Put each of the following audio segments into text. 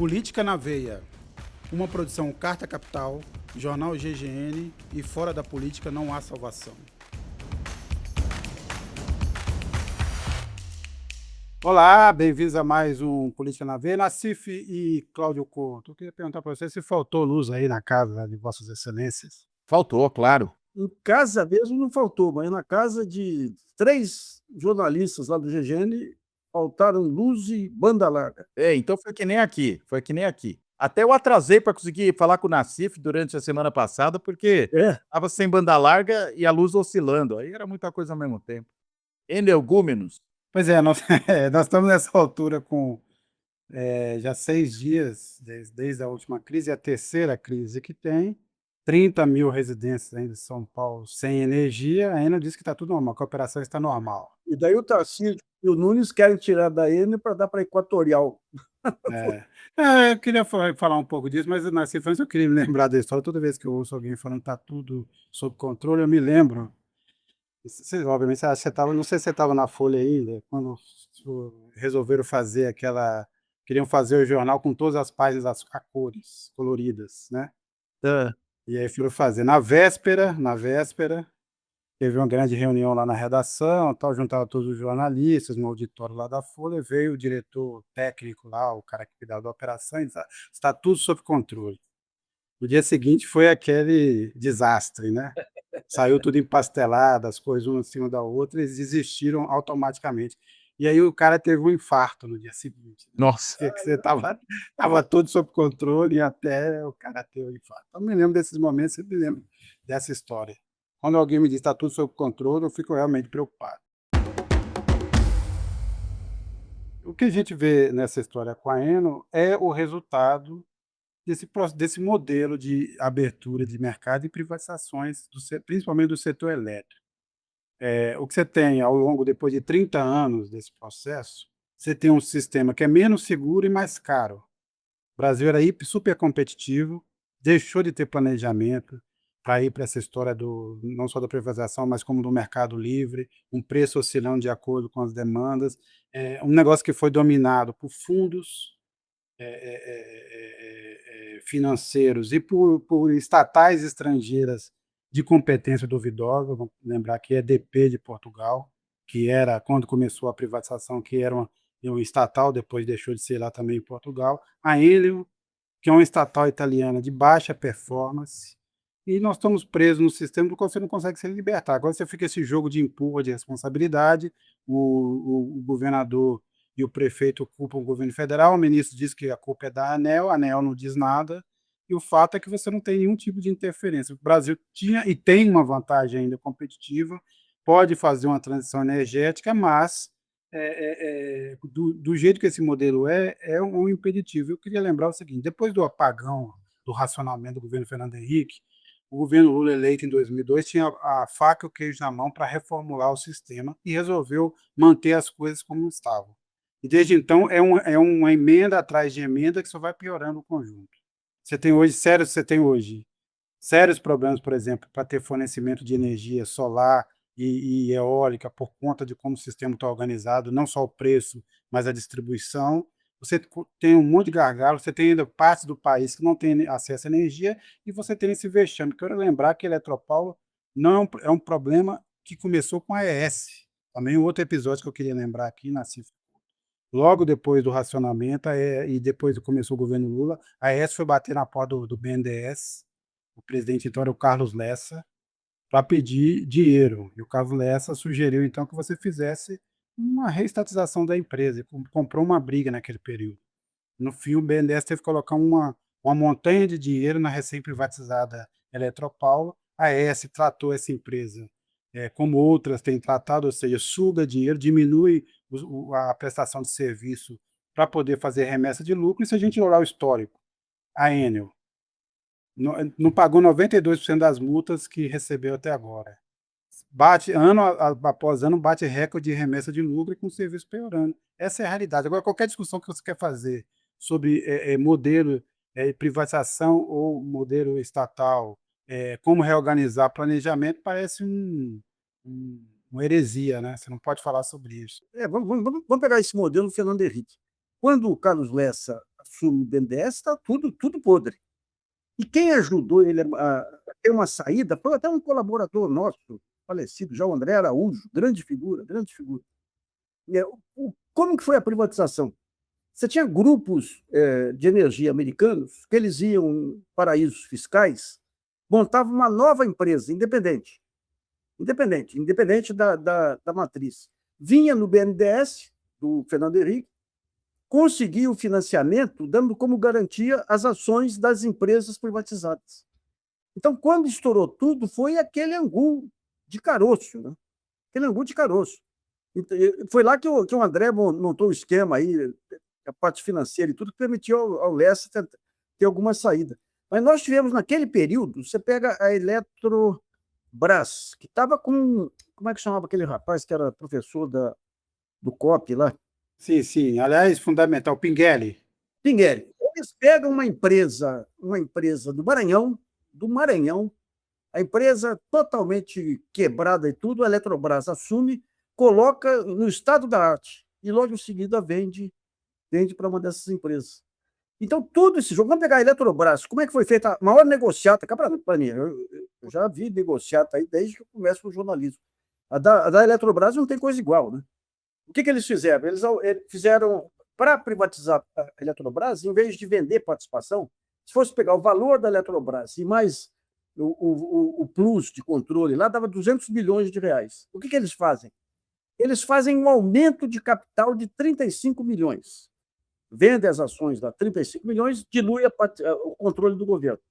Política na Veia, uma produção Carta Capital, Jornal GGN e fora da política não há salvação. Olá, bem-vindos a mais um Política na Veia. Nassif e Cláudio Couto, eu queria perguntar para você se faltou luz aí na casa de Vossas Excelências. Faltou, claro. Em casa mesmo não faltou, mas na casa de 3 jornalistas lá do GGN faltaram luz e banda larga. Então foi que nem aqui. Até eu atrasei para conseguir falar com o Nassif durante a semana passada, porque estava sem banda larga e a luz oscilando, aí era muita coisa ao mesmo tempo. Energúmenos. Pois é, nós estamos nessa altura com já 6 dias desde a última crise, a terceira crise que tem, 30 mil residentes ainda de São Paulo sem energia. A Enel diz que está tudo normal, que a operação está normal. E daí o Tarcísio e o Nunes querem tirar da Enel para dar para a Equatorial. Eu queria falar um pouco disso, mas Nassif, antes eu queria me lembrar da história. Toda vez que eu ouço alguém falando que está tudo sob controle, eu me lembro. Obviamente, você estava, não sei se você estava na Folha ainda, quando resolveram fazer queriam fazer o jornal com todas as páginas a cores, coloridas, né? E aí foram fazer. Na véspera, teve uma grande reunião lá na redação, juntaram todos os jornalistas no auditório lá da Folha, veio o diretor técnico lá, o cara que cuidava da operação, e disse: está tudo sob controle. No dia seguinte foi aquele desastre, né? Saiu tudo empastelado, as coisas uma em cima da outra, eles desistiram automaticamente. E aí o cara teve um infarto no dia seguinte. Nossa. Porque você estava tudo sob controle e até o cara ter um infarto. Então, eu me lembro desses momentos, eu me lembro dessa história. Quando alguém me diz que está tudo sob controle, eu fico realmente preocupado. O que a gente vê nessa história com a Enel é o resultado desse modelo de abertura de mercado e privatizações, principalmente do setor elétrico. O que você tem ao longo, depois de 30 anos desse processo, você tem um sistema que é menos seguro e mais caro. O Brasil era super competitivo, deixou de ter planejamento para ir para essa história não só da privatização, mas como do mercado livre, um preço oscilando de acordo com as demandas, um negócio que foi dominado por fundos financeiros e por estatais estrangeiras de competência duvidosa. Vamos lembrar que é EDP de Portugal, que era, quando começou a privatização, que era um estatal, depois deixou de ser lá também em Portugal. A Enel, que é uma estatal italiana de baixa performance, e nós estamos presos no sistema do qual você não consegue se libertar. Agora você fica esse jogo de empurra, de responsabilidade, o governador e o prefeito culpam o governo federal, o ministro diz que a culpa é da ANEEL, a ANEEL não diz nada, e o fato é que você não tem nenhum tipo de interferência. O Brasil tinha e tem uma vantagem ainda competitiva, pode fazer uma transição energética, mas do jeito que esse modelo é um impeditivo. Eu queria lembrar o seguinte: depois do apagão, do racionamento do governo Fernando Henrique, o governo Lula, eleito em 2002, tinha a faca e o queijo na mão para reformular o sistema e resolveu manter as coisas como estavam. E desde então é uma emenda atrás de emenda que só vai piorando o conjunto. Você tem hoje sérios problemas, por exemplo, para ter fornecimento de energia solar e eólica por conta de como o sistema está organizado, não só o preço, mas a distribuição. Você tem um monte de gargalo, você tem ainda partes do país que não tem acesso à energia, e você tem esse vexame. Quero lembrar que a Eletropaulo não é um problema que começou com a AES. Também um outro episódio que eu queria lembrar aqui, Nassif. Logo depois do racionamento, e depois que começou o governo Lula, a AES foi bater na porta do BNDES, o presidente então era o Carlos Lessa, para pedir dinheiro. E o Carlos Lessa sugeriu então que você fizesse uma reestatização da empresa, e comprou uma briga naquele período. No fim, o BNDES teve que colocar uma montanha de dinheiro na recém-privatizada Eletropaulo. A AES tratou essa empresa como outras têm tratado, ou seja, suga dinheiro, diminui a prestação de serviço para poder fazer remessa de lucro. E se a gente olhar o histórico, a Enel não pagou 92% das multas que recebeu até agora. Ano após ano, bate recorde de remessa de lucro e com o serviço piorando. Essa é a realidade. Agora, qualquer discussão que você quer fazer sobre modelo de privatização ou modelo estatal, como reorganizar planejamento, parece uma heresia, né? Você não pode falar sobre isso. Vamos pegar esse modelo do Fernando Henrique. Quando o Carlos Lessa assume o BNDES, está tudo podre. E quem ajudou ele a ter uma saída foi até um colaborador nosso, falecido, já o André Araújo, grande figura, grande figura. Como que foi a privatização? Você tinha grupos de energia americanos que eles iam em paraísos fiscais, montavam uma nova empresa independente da matriz. Vinha no BNDES, do Fernando Henrique, conseguia o financiamento, dando como garantia as ações das empresas privatizadas. Então, quando estourou tudo, foi aquele angu de caroço, né? Aquele angu de caroço. Foi lá que o André montou o esquema aí, a parte financeira e tudo, que permitiu ao Lessa ter alguma saída. Mas nós tivemos, naquele período, você pega a Eletrobras, que estava com... Como é que chamava aquele rapaz que era professor do COP lá? Sim, sim. Aliás, fundamental, Pinguelli. Pinguelli. Eles pegam uma empresa do Maranhão, a empresa totalmente quebrada e tudo, a Eletrobras assume, coloca no estado da arte e logo em seguida vende para uma dessas empresas. Então, todo esse jogo, vamos pegar a Eletrobras, como é que foi feita a maior negociata? Para mim, eu já vi negociata aí desde que eu começo com o jornalismo. A da Eletrobras não tem coisa igual, né? O que eles fizeram? Eles fizeram, para privatizar a Eletrobras, em vez de vender participação, se fosse pegar o valor da Eletrobras e mais o plus de controle lá, dava 200 bilhões de reais. O que eles fazem? Eles fazem um aumento de capital de 35 milhões. Vendem as ações da 35 milhões, dilui o controle do governo.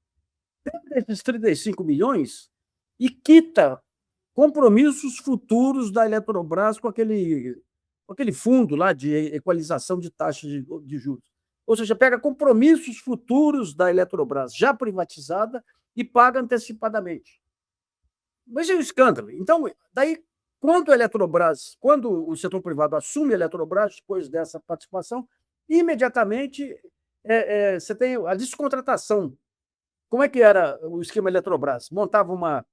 Pega esses 35 milhões e quita compromissos futuros da Eletrobras com aquele fundo lá de equalização de taxas de juros. Ou seja, pega compromissos futuros da Eletrobras já privatizada e paga antecipadamente. Mas é um escândalo. Então, daí, quando o setor privado assume a Eletrobras, depois dessa participação, imediatamente você tem a descontratação. Como é que era o esquema Eletrobras? Montava uma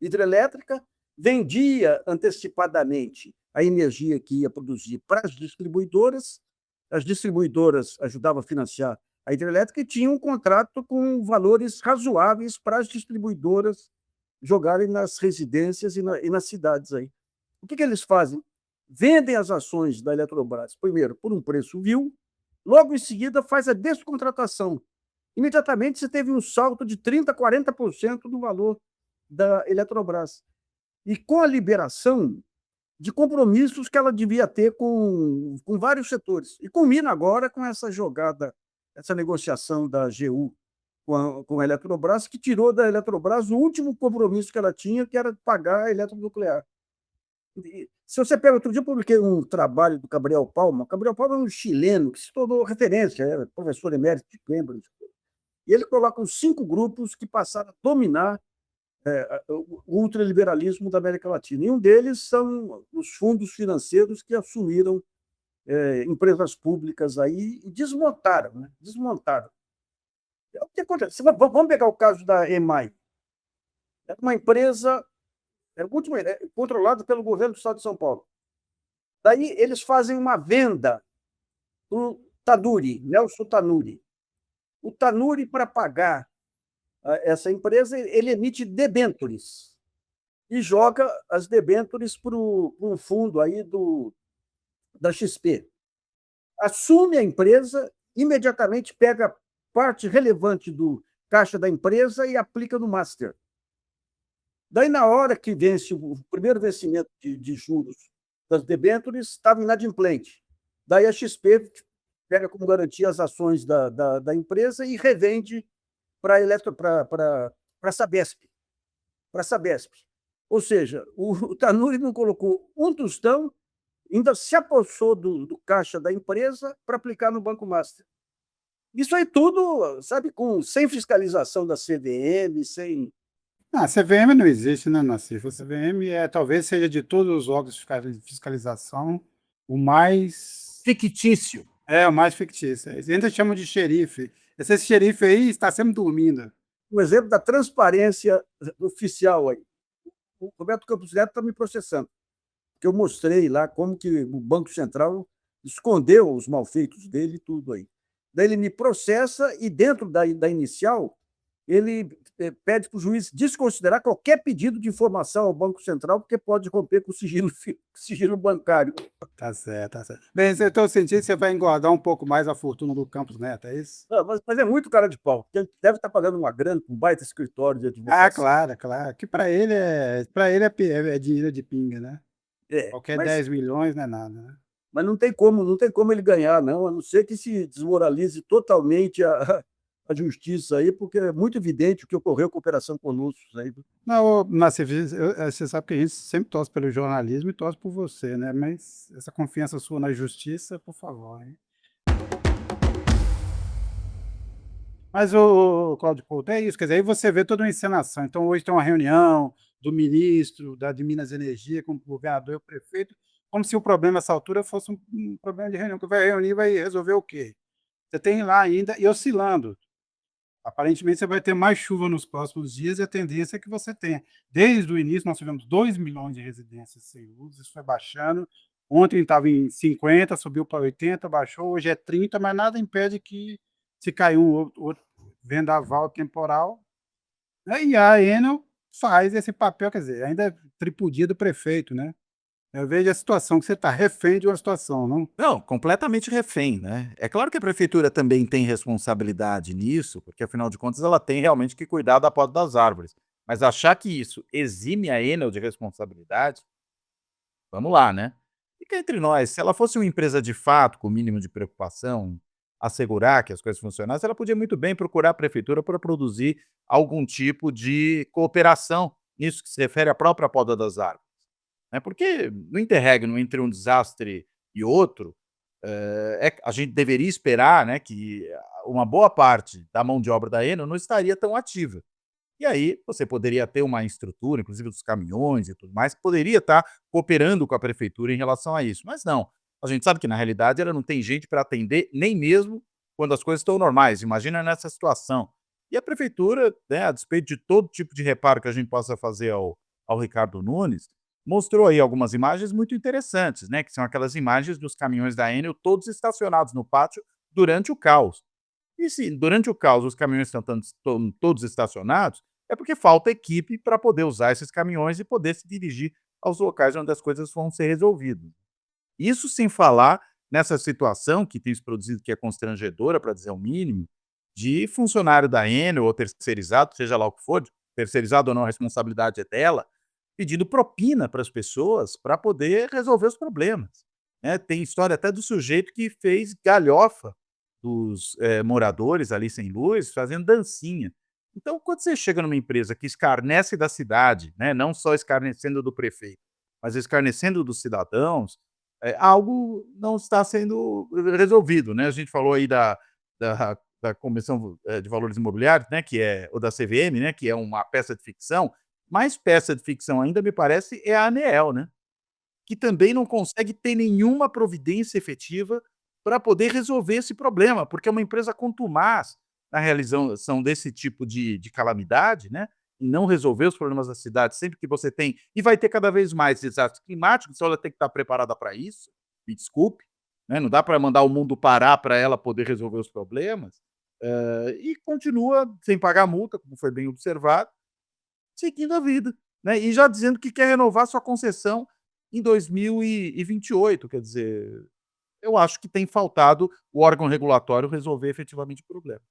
hidrelétrica, vendia antecipadamente a energia que ia produzir para as distribuidoras ajudavam a financiar a hidrelétrica e tinha um contrato com valores razoáveis para as distribuidoras jogarem nas residências e nas cidades aí. O que eles fazem? Vendem as ações da Eletrobras, primeiro, por um preço vil, logo em seguida faz a descontratação. Imediatamente você teve um salto de 30%, 40% do valor da Eletrobras. E com a liberação de compromissos que ela devia ter com vários setores. E culmina agora com essa jogada, essa negociação da AGU com a Eletrobras, que tirou da Eletrobras o último compromisso que ela tinha, que era pagar a eletronuclear. Se você pega, outro dia eu publiquei um trabalho do Gabriel Palma. Gabriel Palma é um chileno que se tornou referência, era professor emérito de Cambridge. E ele coloca os 5 grupos que passaram a dominar o ultraliberalismo da América Latina. E um deles são os fundos financeiros que assumiram empresas públicas aí e desmontaram, né? Desmontaram. O que acontece? Vamos pegar o caso da EMAI. Era uma empresa controlada pelo governo do Estado de São Paulo. Daí eles fazem uma venda para o Tanuri, Nelson Tanuri. O Tanuri, para pagar essa empresa, ele emite debêntures e joga as debêntures para um fundo aí da XP. Assume a empresa, imediatamente pega parte relevante do caixa da empresa e aplica no Master. Daí, na hora que vence o primeiro vencimento de juros das debêntures, estava inadimplente. Daí a XP pega como garantia as ações da empresa e revende para a Sabesp. Ou seja, o Tanuri não colocou um tostão, ainda se apossou do caixa da empresa para aplicar no Banco Master. Isso aí tudo, sabe, sem fiscalização da CVM, sem... A CVM não existe, né, Nassif? A CVM talvez seja de todos os órgãos de fiscalização o mais... fictício. O mais fictício. Eles ainda chamam de xerife. Esse xerife aí está sempre dormindo. Um exemplo da transparência oficial aí. O Roberto Campos Neto está me processando, porque eu mostrei lá como que o Banco Central escondeu os malfeitos dele e tudo aí. Daí ele me processa e dentro da inicial, ele pede para o juiz desconsiderar qualquer pedido de informação ao Banco Central, porque pode romper com o sigilo bancário. Tá certo, tá certo. Bem, então eu senti que você vai engordar um pouco mais a fortuna do Campos Neto, é isso? Mas é muito cara de pau, porque ele deve estar pagando uma grana com um baita escritório de Ah, advocacia. claro, claro. Que para ele é dinheiro de pinga, né? Qualquer Mas 10 milhões não é nada, né? não tem como ele ganhar, não, a não ser que se desmoralize totalmente a justiça aí, porque é muito evidente o que ocorreu com a Operação Conúcios aí. Não, ô, Nassif, você sabe que a gente sempre torce pelo jornalismo e torce por você, né? Mas essa confiança sua na justiça, por favor, hein? Mas o Cláudio Couto, é isso, quer dizer, aí você vê toda uma encenação. Então hoje tem uma reunião do ministro de Minas e Energia com o governador e o prefeito, como se o problema nessa altura fosse um problema de reunião, que vai reunir e vai resolver o quê? Você tem lá ainda e oscilando. Aparentemente você vai ter mais chuva nos próximos dias e a tendência é que você tenha. Desde o início nós tivemos 2 milhões de residências sem luz, isso foi baixando. Ontem estava em 50, subiu para 80, baixou, hoje é 30, mas nada impede que se cair um outro vendaval temporal, né, e a Enel faz esse papel, quer dizer, ainda é tripudia do prefeito, né? Eu vejo a situação que você está refém de uma situação, não? Não, completamente refém, né. É claro que a prefeitura também tem responsabilidade nisso, porque afinal de contas ela tem realmente que cuidar da poda das árvores. Mas achar que isso exime a Enel de responsabilidade, vamos lá, né. Fica entre nós, se ela fosse uma empresa de fato, com o mínimo de preocupação, assegurar que as coisas funcionassem, ela podia muito bem procurar a prefeitura para produzir algum tipo de cooperação nisso que se refere à própria poda das árvores, né, porque no interregno entre um desastre e outro, a gente deveria esperar, né, que uma boa parte da mão de obra da Enel não estaria tão ativa. E aí você poderia ter uma estrutura, inclusive dos caminhões e tudo mais, que poderia estar cooperando com a prefeitura em relação a isso, mas não. A gente sabe que na realidade ela não tem gente para atender nem mesmo quando as coisas estão normais, imagina nessa situação. E a prefeitura, né, a despeito de todo tipo de reparo que a gente possa fazer ao Ricardo Nunes, mostrou aí algumas imagens muito interessantes, né, que são aquelas imagens dos caminhões da Enel todos estacionados no pátio durante o caos. E se durante o caos os caminhões estão todos estacionados, é porque falta equipe para poder usar esses caminhões e poder se dirigir aos locais onde as coisas vão ser resolvidas. Isso sem falar nessa situação que tem se produzido, que é constrangedora, para dizer o mínimo, de funcionário da Enel ou terceirizado, seja lá o que for, terceirizado ou não, a responsabilidade é dela, pedindo propina para as pessoas para poder resolver os problemas, né. Tem história até do sujeito que fez galhofa dos, moradores ali sem luz, fazendo dancinha. Então, quando você chega numa empresa que escarnece da cidade, né, não só escarnecendo do prefeito, mas escarnecendo dos cidadãos, algo não está sendo resolvido, né. A gente falou aí da Comissão, de Valores Imobiliários, né, que é ou da CVM, né, que é uma peça de ficção. Mais peça de ficção ainda, me parece, é a Aneel, né, que também não consegue ter nenhuma providência efetiva para poder resolver esse problema, porque é uma empresa contumaz na realização desse tipo de calamidade, né, e não resolver os problemas da cidade sempre que você tem e vai ter cada vez mais desastres climáticos, então ela tem que estar preparada para isso, me desculpe, né, não dá para mandar o mundo parar para ela poder resolver os problemas, e continua sem pagar multa, como foi bem observado, seguindo a vida, né, e já dizendo que quer renovar sua concessão em 2028, quer dizer, eu acho que tem faltado o órgão regulatório resolver efetivamente o problema.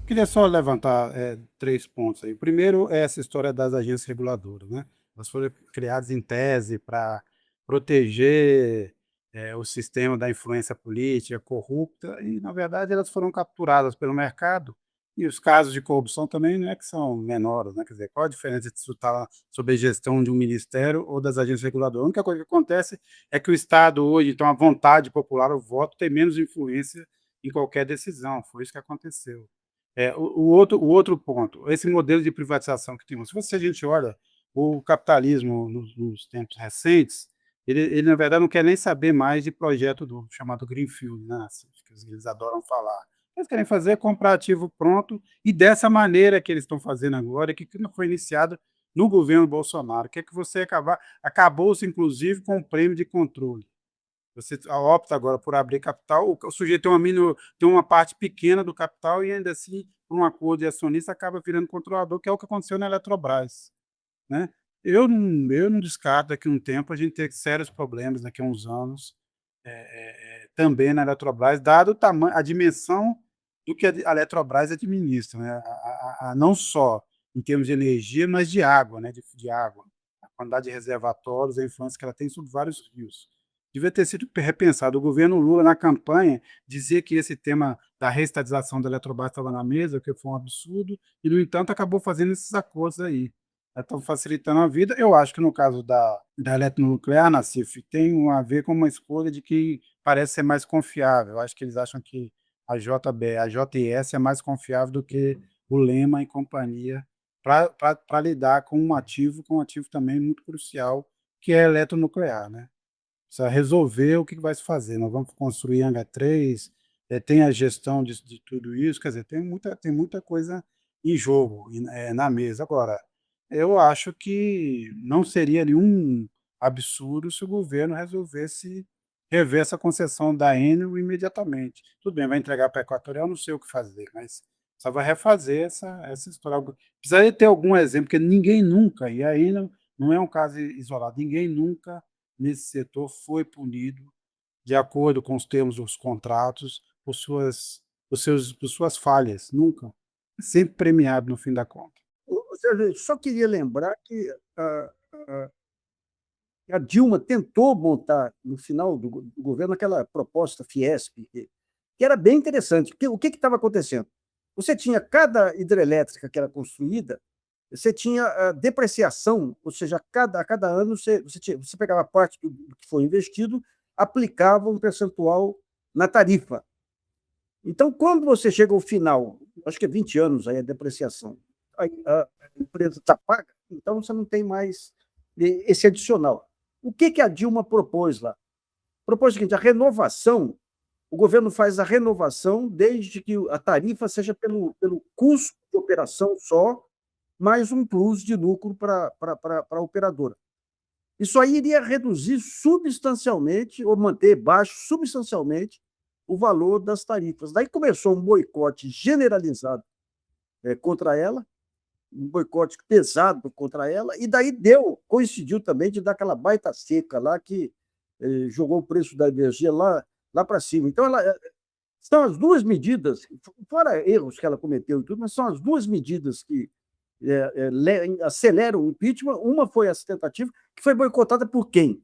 Queria só levantar 3 pontos aí. O primeiro é essa história das agências reguladoras, né? Elas foram criadas em tese para proteger o sistema da influência política corrupta e, na verdade, elas foram capturadas pelo mercado. E os casos de corrupção também não é que são menores, né? Quer dizer, qual a diferença de isso estar sob a gestão de um ministério ou das agências reguladoras? A única coisa que acontece é que o Estado hoje, então, a vontade popular, o voto, tem menos influência em qualquer decisão. Foi isso que aconteceu. O outro ponto, esse modelo de privatização que temos, se a gente olha o capitalismo nos tempos recentes, ele, na verdade, não quer nem saber mais de projeto do chamado Greenfield, né, assim, que eles adoram falar. Eles querem fazer comprar ativo pronto, e dessa maneira que eles estão fazendo agora, que não foi iniciado no governo Bolsonaro, que é que você acabou-se, inclusive, com o prêmio de controle. Você opta agora por abrir capital, o sujeito tem uma parte pequena do capital e ainda assim, por um acordo de acionista, acaba virando controlador, que é o que aconteceu na Eletrobras, né? Eu não descarto daqui a um tempo a gente ter sérios problemas daqui a uns anos, também na Eletrobras, dado o tamanho, a dimensão do que a Eletrobras administra, né? Não só em termos de energia, mas de água, né? De água, a quantidade de reservatórios, a influência que ela tem sobre vários rios. Devia ter sido repensado. O governo Lula, na campanha, dizia que esse tema da reestatização da Eletrobras estava na mesa, que foi um absurdo, e, no entanto, acabou fazendo esses acordos aí. Estão facilitando a vida. Eu acho que no caso da eletronuclear, Nassif, tem a ver com uma escolha de que parece ser mais confiável. Eu acho que eles acham que a JB, a JS é mais confiável do que o Lema e companhia para lidar com um ativo também muito crucial, que é a eletronuclear, né? Precisa resolver o que vai se fazer. Nós vamos construir Angra 3, tem a gestão de tudo isso, quer dizer, tem muita coisa em jogo, na mesa. Agora, eu acho que não seria nenhum absurdo se o governo resolvesse rever essa concessão da Enel imediatamente. Tudo bem, vai entregar para a Equatorial, não sei o que fazer, mas só vai refazer essa história. Precisaria ter algum exemplo, porque ninguém nunca, e a Enel não é um caso isolado, ninguém nunca nesse setor foi punido de acordo com os termos dos contratos por suas falhas, nunca. Sempre premiado no fim da conta. Sérgio, só queria lembrar que a Dilma tentou montar, no final do governo, aquela proposta Fiesp, que era bem interessante. Porque o que estava acontecendo? Você tinha cada hidrelétrica que era construída, você tinha a depreciação, ou seja, a cada ano você pegava parte do que foi investido, aplicava um percentual na tarifa. Então, quando você chega ao final, acho que é 20 anos aí a depreciação, a empresa está paga, então você não tem mais esse adicional. O que a Dilma propôs lá? Propôs o seguinte: a renovação, o governo faz a renovação desde que a tarifa seja pelo custo de operação só, mais um plus de lucro para a operadora. Isso aí iria reduzir substancialmente, ou manter baixo substancialmente, o valor das tarifas. Daí começou um boicote generalizado contra ela, um boicote pesado contra ela, e daí coincidiu também de dar aquela baita seca lá que jogou o preço da energia lá para cima. Então, são as duas medidas, fora erros que ela cometeu e tudo, mas são as duas medidas que aceleram o impeachment. Uma foi essa tentativa, que foi boicotada por quem?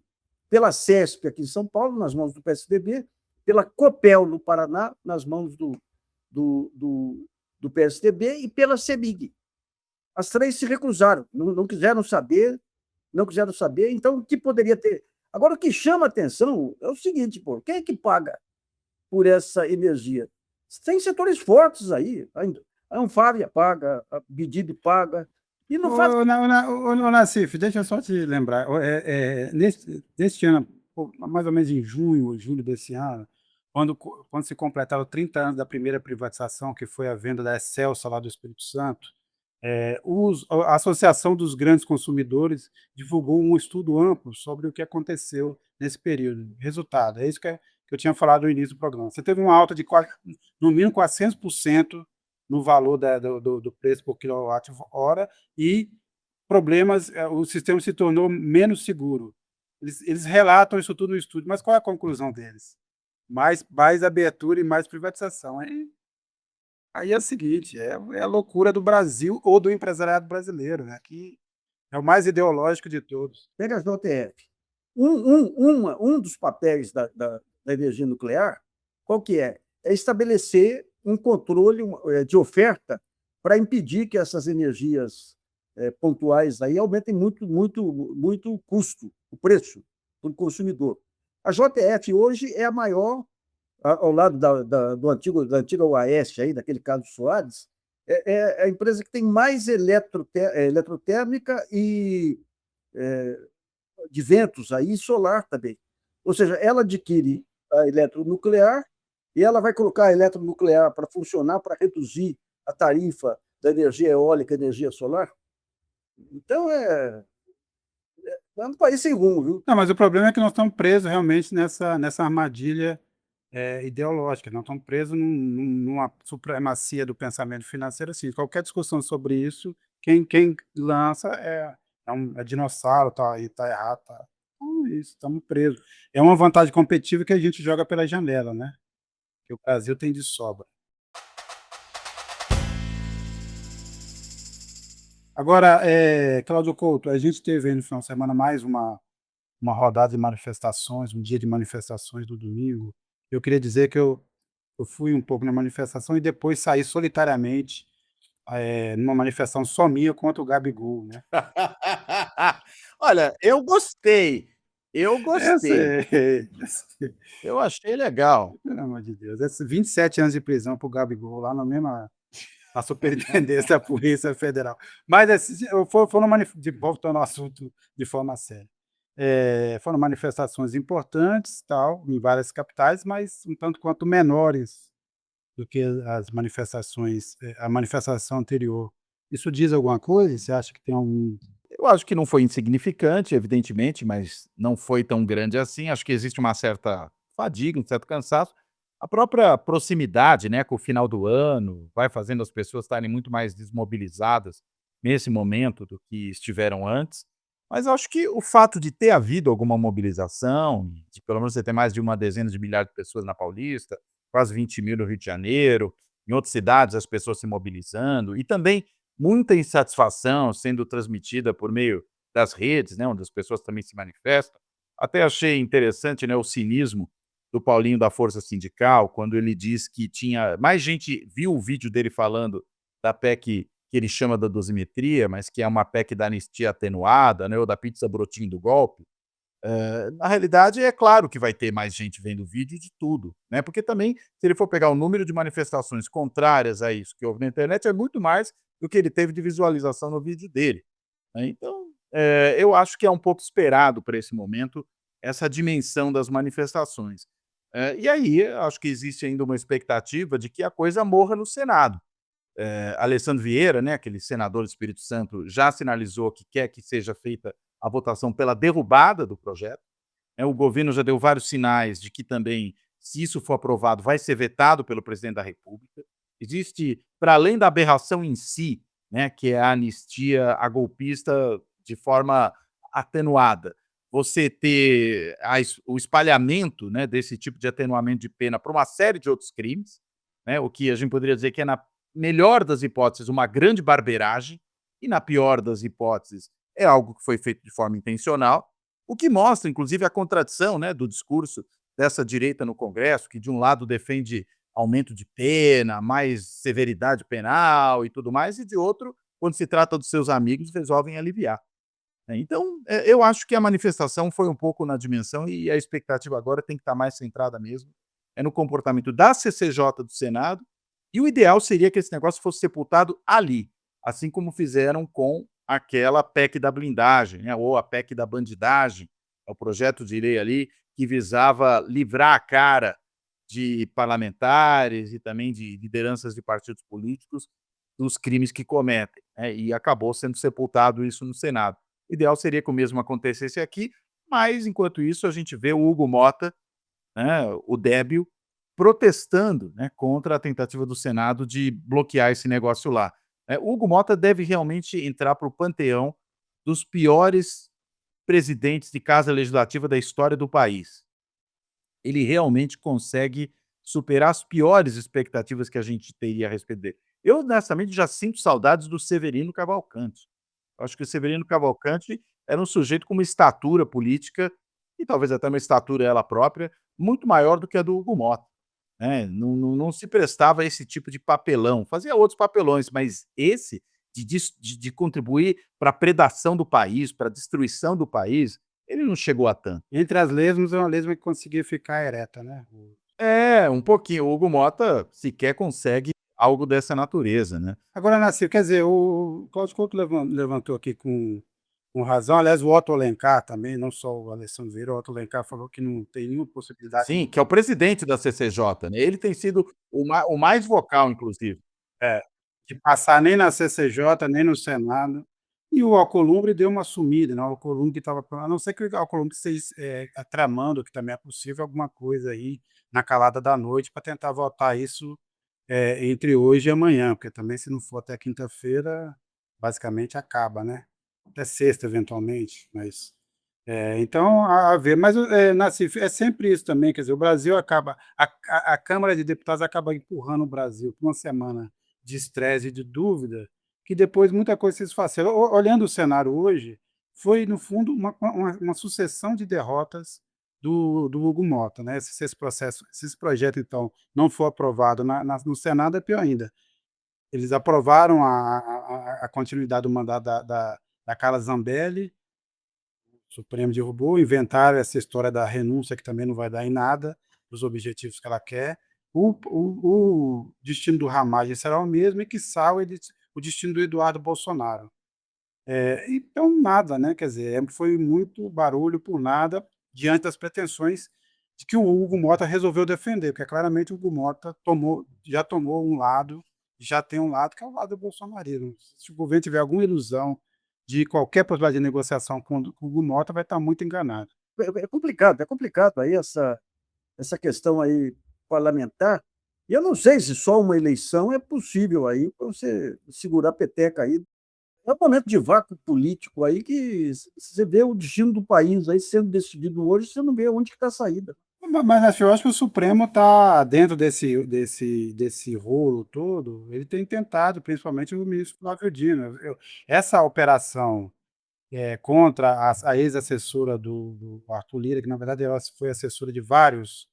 Pela CESP aqui em São Paulo, nas mãos do PSDB, pela Copel no Paraná, nas mãos do PSDB, e pela CEMIG. As três se recusaram, não quiseram saber, então o que poderia ter. Agora, o que chama atenção é o seguinte: quem é que paga por essa energia? Tem setores fortes aí, a Anfávia paga, a BIDIB paga, e não faz. Nassif, deixa eu só te lembrar, neste ano, mais ou menos em junho ou julho desse ano, quando se completaram 30 anos da primeira privatização, que foi a venda da Excelsa lá do Espírito Santo, a Associação dos Grandes Consumidores divulgou um estudo amplo sobre o que aconteceu nesse período. Resultado, é isso que eu tinha falado no início do programa. Você teve uma alta de no mínimo 400% no valor do preço por quilowatt-hora e problemas, o sistema se tornou menos seguro. Eles relatam isso tudo no estudo, mas qual é a conclusão deles? Mais abertura e mais privatização. Aí é o seguinte, é a loucura do Brasil ou do empresariado brasileiro, né? Que é o mais ideológico de todos. Pega as JF. Um dos papéis da energia nuclear, qual que é? É estabelecer um controle de oferta para impedir que essas energias pontuais aí aumentem muito o custo, o preço para o consumidor. A JF hoje é a maior, ao lado da antiga UAS, aí, daquele Carlos Soares, é a empresa que tem mais eletrotérmica e de ventos aí, e solar também. Ou seja, ela adquire a eletronuclear e ela vai colocar a eletronuclear para funcionar, para reduzir a tarifa da energia eólica e energia solar. Então é um país sem rumo, viu? Não, mas o problema é que nós estamos presos realmente nessa armadilha ideológica, nós estamos presos numa supremacia do pensamento financeiro. Assim, qualquer discussão sobre isso, quem lança é dinossauro, tá, e tá errado. Tá. Então, é isso, estamos presos. É uma vantagem competitiva que a gente joga pela janela, né? Que o Brasil tem de sobra. Agora, Cláudio Couto, a gente teve aí no final de semana mais uma rodada de manifestações, um dia de manifestações do domingo. Eu queria dizer que eu fui um pouco na manifestação e depois saí solitariamente numa manifestação só minha contra o Gabigol, né. Olha, eu gostei, eu Eu gostei, sei, eu sei. eu achei legal. Pelo amor de Deus, 27 anos de prisão para o Gabigol lá na Superintendência da Polícia Federal. Mas assim, foram voltando ao assunto de forma séria. Foram manifestações importantes, tal, em várias capitais, mas um tanto quanto menores do que as manifestações, a manifestação anterior. Isso diz alguma coisa? Você acha que tem algum Eu acho que não foi insignificante, evidentemente, mas não foi tão grande assim. Acho que existe uma certa fadiga, um certo cansaço. A própria proximidade, né, com o final do ano, vai fazendo as pessoas estarem muito mais desmobilizadas nesse momento do que estiveram antes. Mas eu acho que o fato de ter havido alguma mobilização, de pelo menos você ter mais de uma dezena de milhares de pessoas na Paulista, quase 20.000 no Rio de Janeiro, em outras cidades as pessoas se mobilizando, e também muita insatisfação sendo transmitida por meio das redes, né, onde as pessoas também se manifestam. Até achei interessante, né, o cinismo do Paulinho da Força Sindical, quando ele diz que tinha mais gente viu o vídeo dele falando da PEC que ele chama da dosimetria, mas que é uma PEC da anistia atenuada, né, ou da pizza brotinho do golpe. Na realidade, é claro que vai ter mais gente vendo vídeo de tudo, né, porque também, se ele for pegar o número de manifestações contrárias a isso que houve na internet, é muito mais do que ele teve de visualização no vídeo dele, né. Então, eu acho que é um pouco esperado para esse momento, essa dimensão das manifestações. E aí, acho que existe ainda uma expectativa de que a coisa morra no Senado. Alessandro Vieira, né, aquele senador do Espírito Santo, já sinalizou que quer que seja feita a votação pela derrubada do projeto, né. O governo já deu vários sinais de que também, se isso for aprovado, vai ser vetado pelo presidente da República. Existe, para além da aberração em si, né, que é a anistia a golpista de forma atenuada, você ter o espalhamento, né, desse tipo de atenuamento de pena para uma série de outros crimes, né, o que a gente poderia dizer que é, na melhor das hipóteses, uma grande barbeiragem, e na pior das hipóteses, é algo que foi feito de forma intencional, o que mostra, inclusive, a contradição, né, do discurso dessa direita no Congresso, que de um lado defende aumento de pena, mais severidade penal e tudo mais, e de outro, quando se trata dos seus amigos, resolvem aliviar, né. Então, eu acho que a manifestação foi um pouco na dimensão e a expectativa agora tem que estar mais centrada mesmo, no comportamento da CCJ do Senado, e o ideal seria que esse negócio fosse sepultado ali, assim como fizeram com aquela PEC da blindagem, né, ou a PEC da bandidagem, é o projeto de lei ali que visava livrar a cara de parlamentares e também de lideranças de partidos políticos dos crimes que cometem, né, e acabou sendo sepultado isso no Senado. O ideal seria que o mesmo acontecesse aqui, mas enquanto isso a gente vê o Hugo Mota, né, o débil, protestando, né, contra a tentativa do Senado de bloquear esse negócio lá. O Hugo Mota deve realmente entrar para o panteão dos piores presidentes de casa legislativa da história do país. Ele realmente consegue superar as piores expectativas que a gente teria a respeito dele. Eu, honestamente, já sinto saudades do Severino Cavalcante. Eu acho que o Severino Cavalcante era um sujeito com uma estatura política, e talvez até uma estatura ela própria, muito maior do que a do Hugo Mota, né. Não se prestava a esse tipo de papelão, fazia outros papelões, mas esse de contribuir para a predação do país, para a destruição do país, ele não chegou a tanto. entre as lesmas, é uma lesma que conseguia ficar ereta, né. É, um pouquinho. O Hugo Mota sequer consegue algo dessa natureza, né. Agora, Nassif, quer dizer, o Cláudio Couto levantou aqui com razão, aliás, o Otto Alencar também, não só o Alessandro Vieira, o Otto Alencar falou que não tem nenhuma possibilidade Sim, que é o presidente da CCJ, né, ele tem sido o mais vocal, inclusive. é, de passar nem na CCJ, nem no Senado. E o Alcolumbre deu uma sumida, né, o Alcolumbre que estava, a não ser que o Alcolumbre esteja, tramando, que também é possível, alguma coisa aí na calada da noite para tentar votar isso, entre hoje e amanhã, porque também se não for até quinta-feira, basicamente acaba, né, até sexta eventualmente, mas, então a ver, mas, Nassif, é sempre isso também, quer dizer, o Brasil acaba a Câmara de Deputados acaba empurrando o Brasil para uma semana de estresse e de dúvida, que depois muita coisa se esfacela. Olhando o cenário hoje, foi, no fundo, uma sucessão de derrotas do Hugo Mota, né? Se esse processo, se esse projeto, então, não for aprovado no Senado, é pior ainda. Eles aprovaram a continuidade do mandato da Carla Zambelli, o Supremo derrubou, inventaram essa história da renúncia, que também não vai dar em nada, dos objetivos que ela quer. O destino do Ramagem será o mesmo, e quiçá o destino do Eduardo Bolsonaro. Então, nada, né? Quer dizer, foi muito barulho por nada, diante das pretensões de que o Hugo Mota resolveu defender, porque claramente o Hugo Mota já tomou um lado, já tem um lado que é o lado do bolsonarismo. Se o governo tiver alguma ilusão de qualquer possibilidade de negociação com o Hugo Mota, vai estar muito enganado. É complicado aí essa questão aí parlamentar. E eu não sei se só uma eleição é possível aí para você segurar a peteca aí. É um momento de vácuo político aí que você vê o destino do país aí sendo decidido hoje, você não vê onde que está a saída. Mas assim, eu acho que o Supremo está dentro desse rolo todo, ele tem tentado, principalmente o ministro Flávio Dino. Essa operação, contra a ex-assessora do Arthur Lira, que na verdade ela foi assessora de vários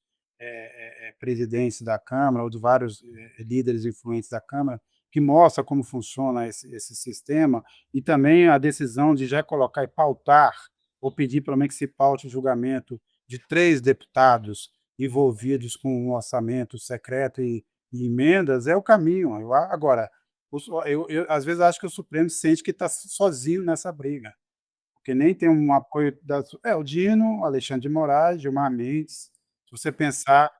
presidentes da Câmara, ou de vários líderes influentes da Câmara, que mostra como funciona esse sistema, e também a decisão de já colocar e pautar, ou pedir pelo menos que se paute o julgamento de 3 deputados envolvidos com um orçamento secreto e emendas, é o caminho. Agora, eu às vezes acho que o Supremo sente que está sozinho nessa briga, porque nem tem um apoio o Dino, Alexandre de Moraes, Gilmar Mendes, se você pensar,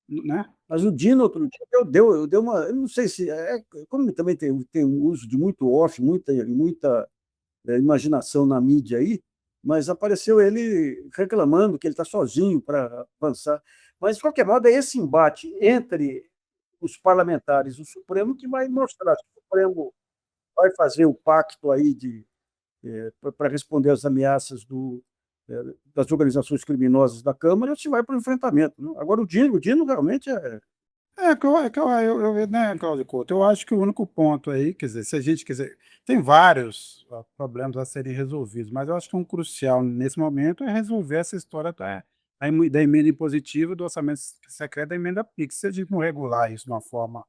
né? Mas o Dino, outro dia, eu dei uma. Eu não sei se. Como também tem um uso de muito off, muita imaginação na mídia aí, mas apareceu ele reclamando que ele está sozinho para avançar. Mas, de qualquer modo, é esse embate entre os parlamentares e o Supremo que vai mostrar se o Supremo vai fazer o pacto aí para responder às ameaças das organizações criminosas da Câmara ou se vai para o enfrentamento. Né? Agora, o Dino realmente é. Né, Cláudio Couto, eu acho que o único ponto aí, quer dizer, se a gente quiser, tem vários problemas a serem resolvidos, mas eu acho que um crucial nesse momento é resolver essa história da emenda impositiva, do orçamento secreto, da emenda PIX. Se a gente não regular isso de uma forma,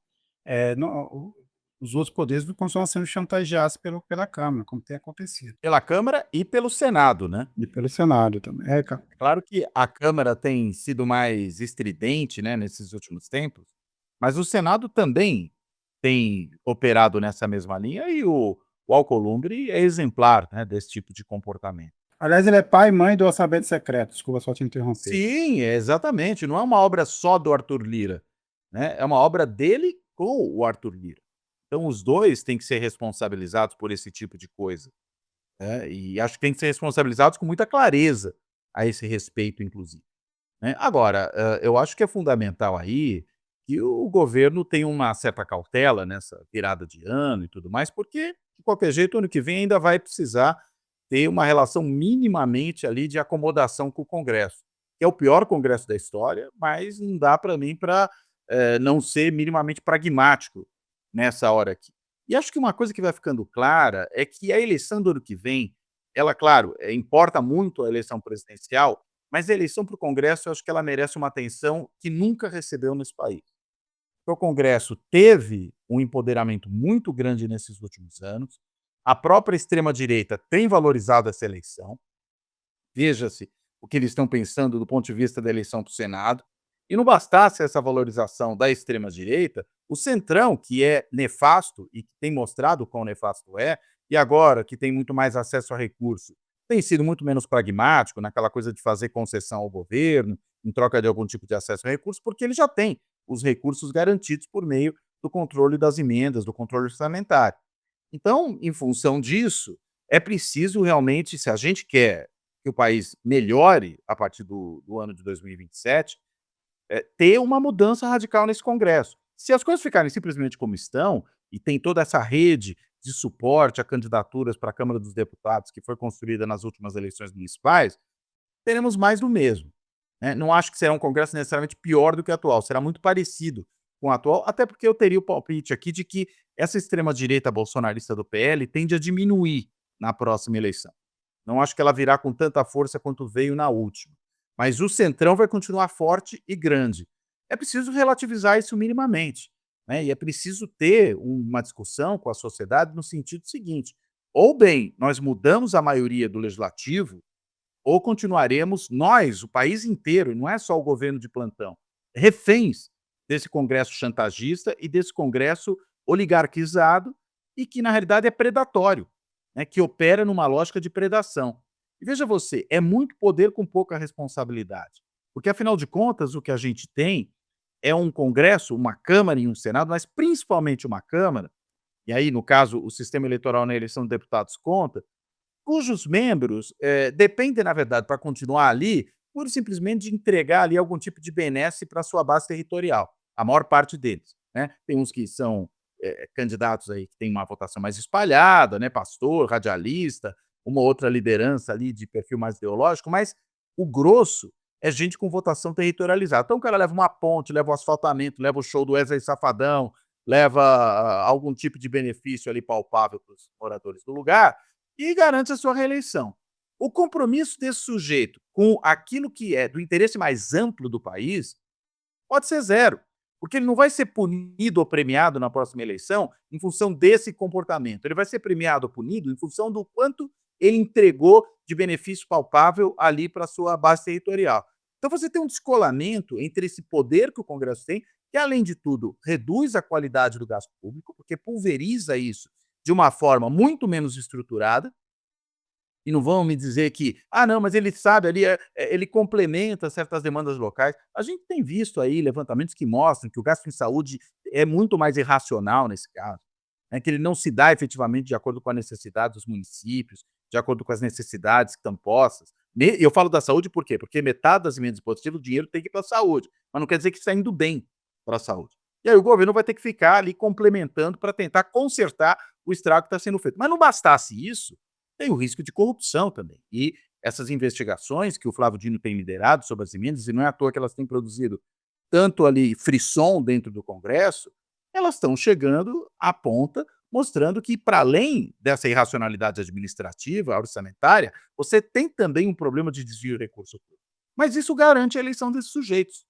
os outros poderes continuam sendo chantageados pela Câmara, como tem acontecido, Pela Câmara e pelo Senado, né? e pelo Senado também. Claro que a Câmara tem sido mais estridente, né, nesses últimos tempos, mas o Senado também tem operado nessa mesma linha e o Alcolumbre é exemplar, né, desse tipo de comportamento. Aliás, ele é pai e mãe do orçamento secreto, desculpa só te interromper. Sim, exatamente, não é uma obra só do Arthur Lira, né, é uma obra dele com o Arthur Lira. Então os 2 têm que ser responsabilizados por esse tipo de coisa, né, e acho que têm que ser responsabilizados com muita clareza a esse respeito, inclusive. Né. Agora, eu acho que é fundamental aí que o governo tenha uma certa cautela nessa virada de ano e tudo mais, porque, de qualquer jeito, ano que vem ainda vai precisar ter uma relação minimamente ali de acomodação com o Congresso, que é o pior Congresso da história, mas não dá para mim para não ser minimamente pragmático nessa hora aqui. E acho que uma coisa que vai ficando clara é que a eleição do ano que vem, ela, claro, importa muito a eleição presidencial, mas a eleição para o Congresso, eu acho que ela merece uma atenção que nunca recebeu nesse país. Porque o Congresso teve um empoderamento muito grande nesses últimos anos, a própria extrema-direita tem valorizado essa eleição, veja-se o que eles estão pensando do ponto de vista da eleição para o Senado, e não bastasse essa valorização da extrema-direita, o Centrão, que é nefasto e que tem mostrado o quão nefasto é, e agora que tem muito mais acesso a recurso, tem sido muito menos pragmático naquela coisa de fazer concessão ao governo, em troca de algum tipo de acesso a recursos, porque ele já tem os recursos garantidos por meio do controle das emendas, do controle orçamentário. Então, em função disso, é preciso realmente, se a gente quer que o país melhore a partir do ano de 2027, ter uma mudança radical nesse Congresso. Se as coisas ficarem simplesmente como estão, e tem toda essa rede de suporte a candidaturas para a Câmara dos Deputados que foi construída nas últimas eleições municipais, teremos mais do mesmo, né. Não acho que será um Congresso necessariamente pior do que o atual, será muito parecido com o atual, até porque eu teria o palpite aqui de que essa extrema-direita bolsonarista do PL tende a diminuir na próxima eleição. Não acho que ela virá com tanta força quanto veio na última. Mas o centrão vai continuar forte e grande. É preciso relativizar isso minimamente, né? E é preciso ter uma discussão com a sociedade no sentido seguinte: ou bem, nós mudamos a maioria do legislativo, ou continuaremos nós, o país inteiro, e não é só o governo de plantão, reféns desse Congresso chantagista e desse Congresso oligarquizado e que, na realidade, é predatório, né, que opera numa lógica de predação. E veja você, é muito poder com pouca responsabilidade. Porque, afinal de contas, o que a gente tem é um Congresso, uma Câmara e um Senado, mas principalmente uma Câmara, e aí, no caso, o sistema eleitoral na eleição de deputados conta, cujos membros, dependem, na verdade, para continuar ali, pura e simplesmente de entregar ali algum tipo de benesse para sua base territorial, a maior parte deles, né. Tem uns que são, candidatos aí que têm uma votação mais espalhada, né, pastor, radialista, uma outra liderança ali de perfil mais ideológico, mas o grosso é gente com votação territorializada. Então o cara leva uma ponte, leva o asfaltamento, leva o show do Wesley Safadão, leva algum tipo de benefício ali palpável para os moradores do lugar, e garante a sua reeleição. O compromisso desse sujeito com aquilo que é do interesse mais amplo do país pode ser zero, porque ele não vai ser punido ou premiado na próxima eleição em função desse comportamento. Ele vai ser premiado ou punido em função do quanto ele entregou de benefício palpável ali para a sua base territorial. Então você tem um descolamento entre esse poder que o Congresso tem, que além de tudo reduz a qualidade do gasto público, porque pulveriza isso de uma forma muito menos estruturada, e não vão me dizer que: "Ah, não, mas ele sabe ali, ele complementa certas demandas locais". A gente tem visto aí levantamentos que mostram que o gasto em saúde é muito mais irracional nesse caso, né, que ele não se dá efetivamente de acordo com a necessidade dos municípios, de acordo com as necessidades que estão postas. E eu falo da saúde por quê? Porque metade das emendas impositivas, o dinheiro tem que ir para a saúde, mas não quer dizer que está indo bem para a saúde. E aí o governo vai ter que ficar ali complementando para tentar consertar o estrago que está sendo feito. Mas não bastasse isso, tem o risco de corrupção também. E essas investigações que o Flávio Dino tem liderado sobre as emendas, e não é à toa que elas têm produzido tanto ali frisson dentro do Congresso, elas estão chegando à ponta, mostrando que, para além dessa irracionalidade administrativa, orçamentária, você tem também um problema de desvio de recurso público. Mas isso garante a eleição desses sujeitos.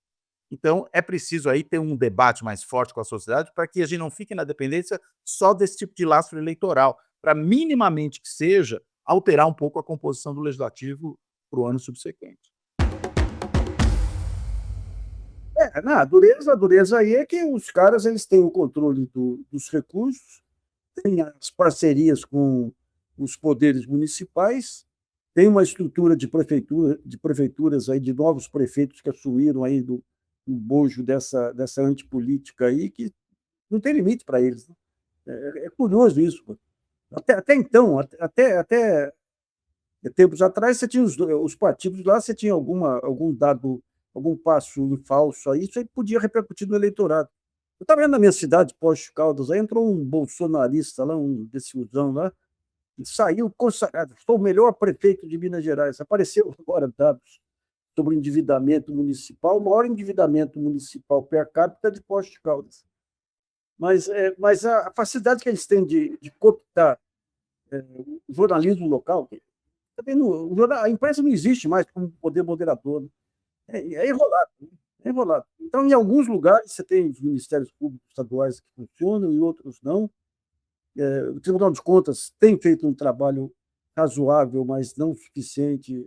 Então, é preciso aí ter um debate mais forte com a sociedade para que a gente não fique na dependência só desse tipo de lastro eleitoral, para minimamente que seja, alterar um pouco a composição do legislativo para o ano subsequente. Não, a dureza aí é que os caras eles têm o controle dos recursos, têm as parcerias com os poderes municipais, tem uma estrutura de prefeituras aí, de novos prefeitos que assumiram aí do bojo dessa antipolítica aí, que não tem limite para eles, né. É curioso isso, pô. Até então, até tempos atrás, você tinha os partidos lá, você tinha algum dado, algum passo falso aí, isso aí podia repercutir no eleitorado. Eu estava vendo na minha cidade, Poços de Caldas, aí entrou um bolsonarista lá, um decilzão lá, e saiu consagrado, sou o melhor prefeito de Minas Gerais. Apareceu agora dados sobre o endividamento municipal, o maior endividamento municipal per capita de Poços de Caldas. Mas a facilidade que eles têm de cooptar o jornalismo local, também não, a imprensa não existe mais como poder moderador, né? É enrolado, né? É enrolado. Então, em alguns lugares, você tem os ministérios públicos estaduais que funcionam e outros não. O Tribunal de Contas tem feito um trabalho razoável, mas não suficiente.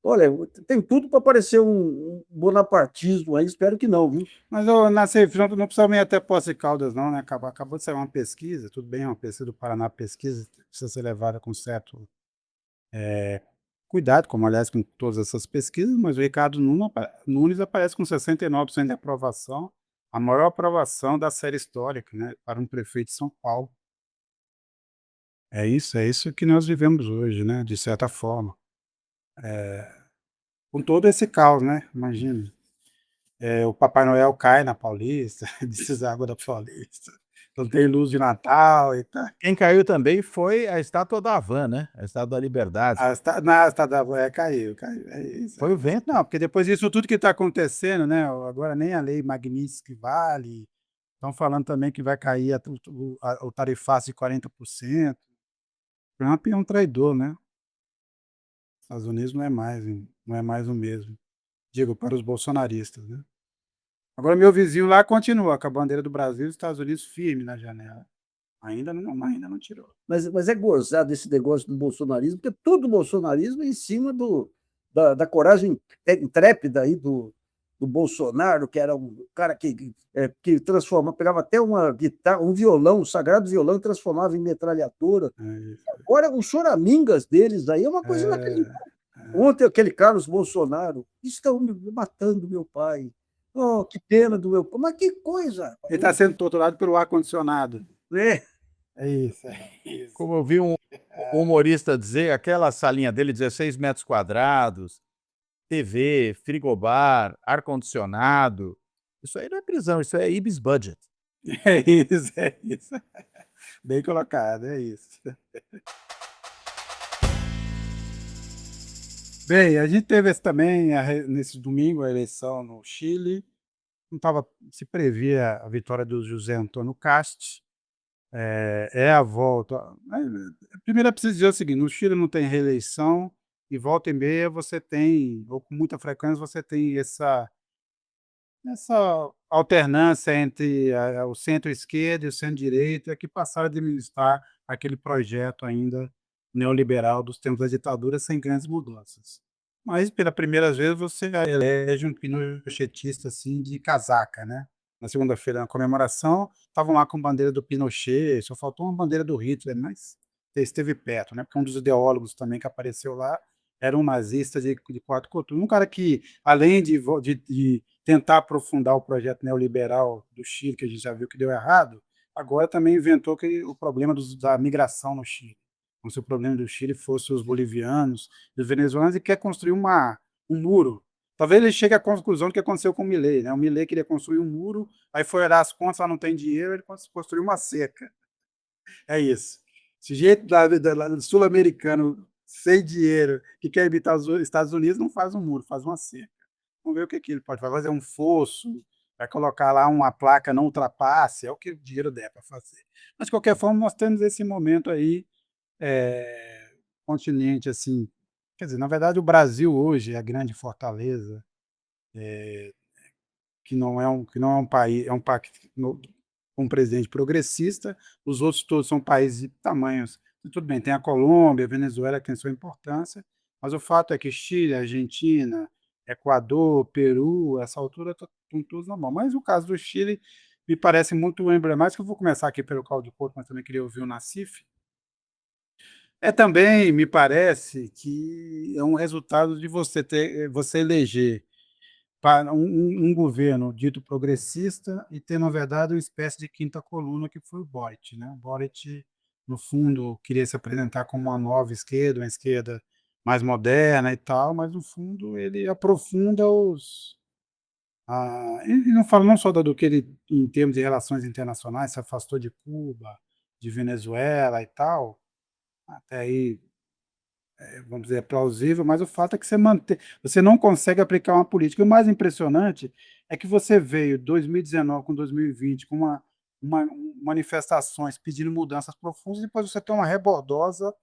Olha, tem tudo para parecer um bonapartismo aí, espero que não, viu? Mas, Nassif, não precisava ir até Poços de Caldas, não, né? Acabou de sair uma pesquisa, tudo bem, é uma pesquisa do Paraná, pesquisa precisa ser levada com certo cuidado, como aliás com todas essas pesquisas, mas o Ricardo Nunes aparece com 69% de aprovação, a maior aprovação da série histórica, né, para um prefeito de São Paulo. É isso que nós vivemos hoje, né, de certa forma. Com todo esse caos, né, imagina. O Papai Noel cai na Paulista, deságua da Paulista, não tem luz de Natal e tal. Quem caiu também foi a estátua da Havan, né, a estátua da Liberdade. Caiu, é isso. Foi o vento. Não, porque depois disso tudo que está acontecendo, né, agora nem a lei Magnitsky vale, estão falando também que vai cair o tarifaço de 40%. Trump é um traidor, né. Estados Unidos não é mais o mesmo, digo, para os bolsonaristas, né. Agora meu vizinho lá continua com a bandeira do Brasil e dos Estados Unidos firme na janela. Ainda não tirou. Mas é gozado esse negócio do bolsonarismo, porque todo bolsonarismo é em cima da coragem intrépida aí do Bolsonaro, que era um cara que pegava até uma guitarra, um violão, um sagrado violão, e transformava em metralhadora. É isso. Agora, os choramingas deles aí é uma coisa É, inacreditável. Ontem, aquele Carlos Bolsonaro: estão matando meu pai. Oh, que pena do meu pai. Mas que coisa! ele está sendo torturado pelo ar-condicionado. É. É isso, é isso. Como eu vi um humorista dizer, aquela salinha dele, 16 metros quadrados, TV, frigobar, ar-condicionado, isso aí não é prisão, isso é Ibis Budget. É isso, é isso. Bem colocado, é isso. Bem, a gente teve também, nesse domingo, a eleição no Chile. Não estava, se previa a vitória do José Antônio Kast. É a volta. Primeiro é preciso dizer o seguinte: no Chile não tem reeleição, e volta e meia você tem, ou com muita frequência, você tem essa alternância entre o centro-esquerda e o centro-direita, que passaram a administrar aquele projeto ainda neoliberal dos tempos da ditadura sem grandes mudanças. Mas, pela primeira vez, você elege um pinochetista assim, de casaca, né? Na segunda-feira, na comemoração, estavam lá com bandeira do Pinochet, só faltou uma bandeira do Hitler, mas esteve perto, né? Porque um dos ideólogos também que apareceu lá era um nazista de quatro coturnos, um cara que, além de tentar aprofundar o projeto neoliberal do Chile, que a gente já viu que deu errado, agora também inventou o problema da migração no Chile, como se o problema do Chile fosse os bolivianos, os venezuelanos, e quer construir um muro. Talvez ele chegue à conclusão do que aconteceu com o Milei, né? O Milei queria construir um muro, aí foi olhar as contas, lá não tem dinheiro, ele construiu uma cerca. É isso. Esse jeito sul-americano sem dinheiro, que quer evitar os Estados Unidos, não faz um muro, faz uma cerca. Vamos ver o que ele pode fazer. Vai fazer um fosso, vai colocar lá uma placa não ultrapasse, é o que o dinheiro der para fazer. Mas, de qualquer forma, nós temos esse momento aí, continente, assim, quer dizer, na verdade, o Brasil hoje é a grande fortaleza, que não é um país, é um país com um presidente progressista, os outros todos são países de tamanhos. Tudo bem, tem a Colômbia, a Venezuela, que tem sua importância, mas o fato é que Chile, Argentina, Equador, Peru, essa altura estão todos na mão. Mas o caso do Chile me parece muito emblemático. Eu vou começar aqui pelo caldo de porco, mas também queria ouvir o Nassif. Também me parece que é um resultado de você eleger para um governo dito progressista e ter, na verdade, uma espécie de quinta coluna, que foi o Boric, né? O Boric, no fundo, queria se apresentar como uma nova esquerda, uma esquerda mais moderna e tal, mas, no fundo, ele aprofunda ele não fala não só do que ele, em termos de relações internacionais, se afastou de Cuba, de Venezuela e tal, até aí, vamos dizer, é plausível, mas o fato é que você não consegue aplicar uma política. O mais impressionante é que você veio 2019 com 2020 com uma manifestações pedindo mudanças profundas, e depois você tem uma rebordosa,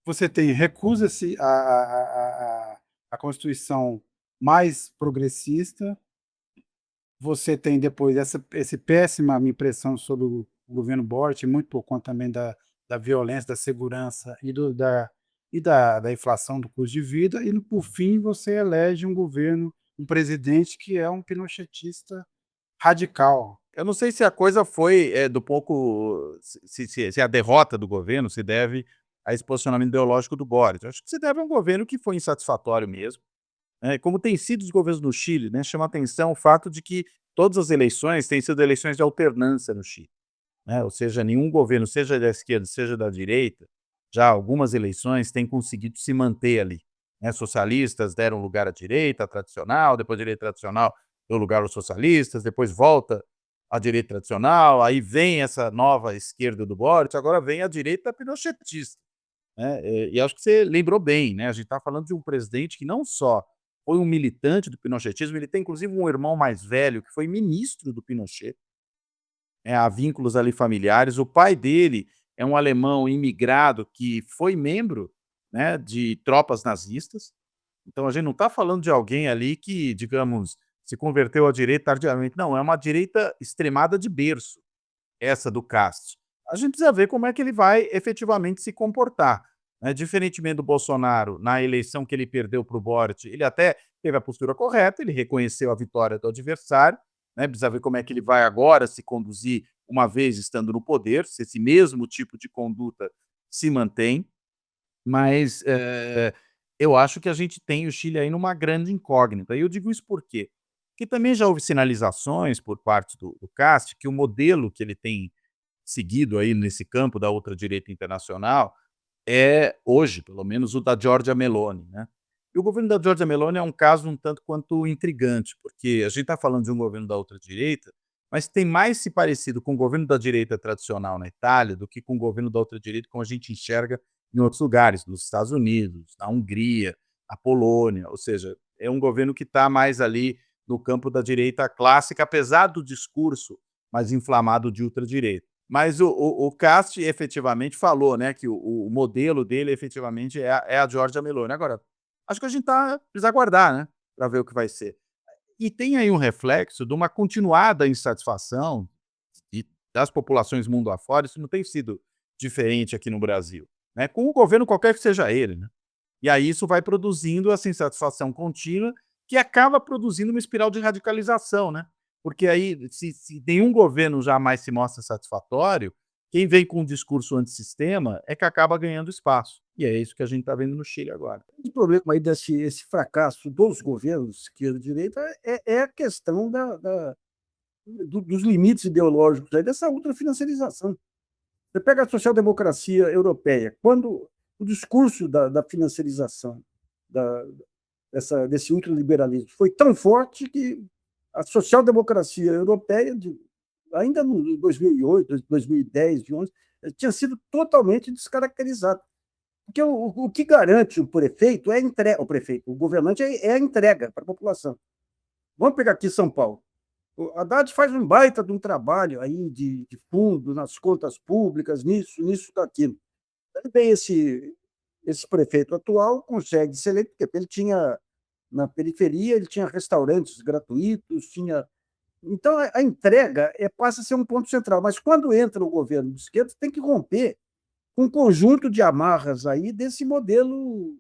você recusa-se a Constituição mais progressista, você tem depois essa péssima impressão sobre o governo Boric, muito por conta também da violência, da segurança e da inflação do custo de vida, e por fim você elege um presidente que é um pinochetista radical. Eu não sei se a coisa foi, do pouco se a derrota do governo se deve a esse posicionamento ideológico do Boric. Eu acho que se deve a um governo que foi insatisfatório mesmo, como tem sido os governos no Chile, né, chama atenção o fato de que todas as eleições têm sido eleições de alternância no Chile. né? Ou seja, nenhum governo, seja da esquerda, seja da direita, já algumas eleições têm conseguido se manter ali, né? Socialistas deram lugar à direita tradicional, depois a direita tradicional deu lugar aos socialistas, depois volta à direita tradicional, aí vem essa nova esquerda do Boric, agora vem a direita pinochetista, né? E acho que você lembrou bem, né? A gente está falando de um presidente que não só foi um militante do pinochetismo, ele tem inclusive um irmão mais velho que foi ministro do Pinochet. Há vínculos ali familiares. O pai dele é um alemão imigrado que foi membro, né, de tropas nazistas. Então a gente não está falando de alguém ali que, digamos, se converteu à direita tardiamente. Não, é uma direita extremada de berço, essa do Cast. A gente precisa ver como é que ele vai efetivamente se comportar, né? Diferentemente do Bolsonaro, na eleição que ele perdeu para o Boric, ele até teve a postura correta, ele reconheceu a vitória do adversário, né? Precisa ver como é que ele vai agora se conduzir uma vez estando no poder, se esse mesmo tipo de conduta se mantém, mas eu acho que a gente tem o Chile aí numa grande incógnita. E eu digo isso por quê? Porque também já houve sinalizações por parte do Cast que o modelo que ele tem seguido aí nesse campo da ultradireita internacional é, hoje, pelo menos, o da Giorgia Meloni, né. E o governo da Giorgia Meloni é um caso um tanto quanto intrigante, porque a gente está falando de um governo da ultradireita, mas tem mais se parecido com o governo da direita tradicional na Itália do que com o governo da ultradireita como a gente enxerga em outros lugares, nos Estados Unidos, na Hungria, na Polônia, ou seja, é um governo que está mais ali no campo da direita clássica, apesar do discurso mais inflamado de ultradireita. Mas o Cast efetivamente falou, né, que o modelo dele efetivamente é a Giorgia Meloni. Agora, acho que a gente precisa aguardar, né, para ver o que vai ser. E tem aí um reflexo de uma continuada insatisfação das populações mundo afora, isso não tem sido diferente aqui no Brasil, né, com o governo qualquer que seja ele, né. E aí isso vai produzindo essa insatisfação contínua, que acaba produzindo uma espiral de radicalização, né. Porque aí, se nenhum governo jamais se mostra satisfatório, quem vem com um discurso antissistema é que acaba ganhando espaço. E é isso que a gente está vendo no Chile agora. O problema aí desse esse fracasso dos governos, esquerda e direita, é a questão dos limites ideológicos aí, dessa ultrafinanciarização. Você pega a social-democracia europeia, quando o discurso da financiarização, da desse ultraliberalismo foi tão forte que a social-democracia europeia, ainda no 2008, 2010, 2011, tinha sido totalmente descaracterizada. Porque o que garante o prefeito é a entrega, o governante é a entrega para a população. Vamos pegar aqui São Paulo. O Haddad faz um baita de um trabalho aí de fundo, nas contas públicas, nisso, daquilo. Aí vem esse prefeito atual, consegue ser eleito, porque ele tinha, na periferia, ele tinha restaurantes gratuitos, tinha. Então, a entrega passa a ser um ponto central. Mas quando entra o governo de esquerda, tem que romper com um conjunto de amarras aí desse modelo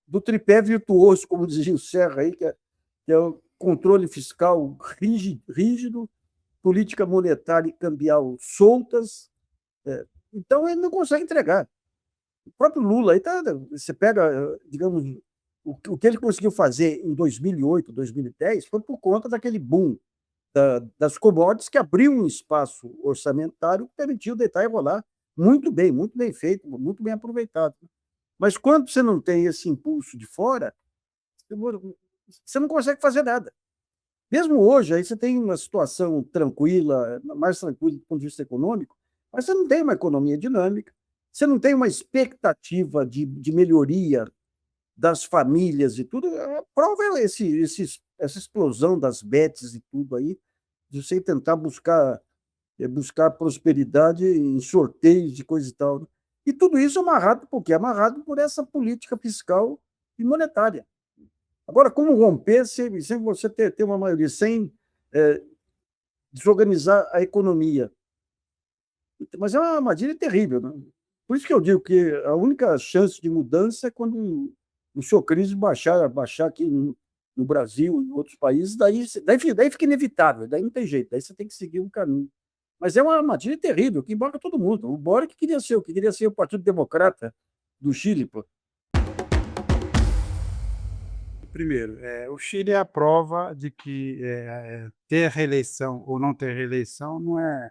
do tripé virtuoso, como dizia o Serra aí, que é o controle fiscal rígido, política monetária e cambial soltas. Então, ele não consegue entregar. O próprio Lula aí você pega, digamos, o que ele conseguiu fazer em 2008, 2010 foi por conta daquele boom das commodities que abriu um espaço orçamentário que permitiu deitar e rolar muito bem feito, muito bem aproveitado. Mas quando você não tem esse impulso de fora, você não consegue fazer nada. Mesmo hoje, aí você tem uma situação tranquila, mais tranquila do ponto de vista econômico, mas você não tem uma economia dinâmica, você não tem uma expectativa de melhoria das famílias e tudo. A prova é essa explosão das bets e tudo aí, de você tentar buscar prosperidade em sorteios e coisa e tal, né? E tudo isso amarrado por quê? Amarrado por essa política fiscal e monetária. Agora, como romper sem você ter uma maioria, sem desorganizar a economia? Mas é uma armadilha terrível, né? Por isso que eu digo que a única chance de mudança é quando o Socrates baixar aqui no Brasil, em outros países, daí fica inevitável, daí não tem jeito, daí você tem que seguir um caminho. Mas é uma armadilha terrível, que embarca todo mundo. O Boric queria ser o Partido Democrata do Chile, pô. Primeiro, o Chile é a prova de que ter reeleição ou não ter reeleição não é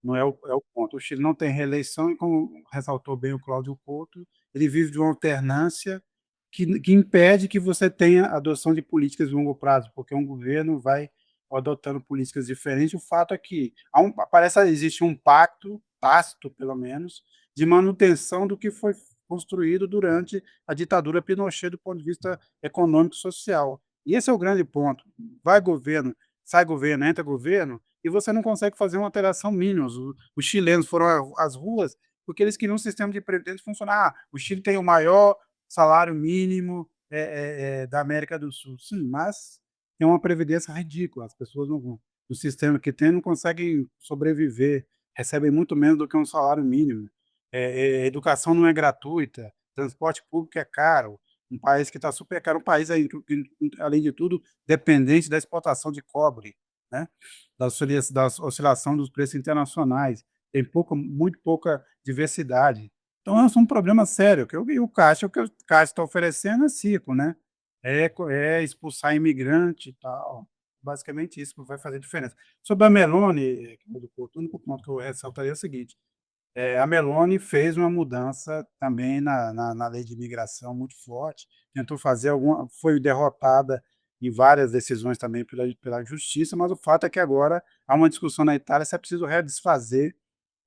não é o ponto. O Chile não tem reeleição e, como ressaltou bem o Cláudio Couto, ele vive de uma alternância que impede que você tenha adoção de políticas de longo prazo, porque um governo vai adotando políticas diferentes. O fato é que parece que existe um pacto, tácito pelo menos, de manutenção do que foi construído durante a ditadura Pinochet do ponto de vista econômico e social. E esse é o grande ponto. Vai governo, sai governo, entra governo, e você não consegue fazer uma alteração mínima. Os chilenos foram às ruas porque eles queriam um sistema de previdência funcionar. O Chile tem o maior salário mínimo da América do Sul. Sim, mas tem uma previdência ridícula. As pessoas no sistema que tem não conseguem sobreviver, recebem muito menos do que um salário mínimo. Educação não é gratuita, transporte público é caro, um país que está super caro, um país, aí, além de tudo, dependente da exportação de cobre, né? Da oscilação dos preços internacionais, tem muito pouca diversidade. Então, é um problema sério. O que o Caixa está oferecendo é ciclo, né? É expulsar imigrante e tal. Basicamente isso que vai fazer diferença. Sobre a Meloni, o único ponto que eu ressaltaria é o seguinte: a Meloni fez uma mudança também na lei de imigração muito forte, tentou fazer foi derrotada em várias decisões também pela justiça, mas o fato é que agora há uma discussão na Itália se é preciso redesfazer,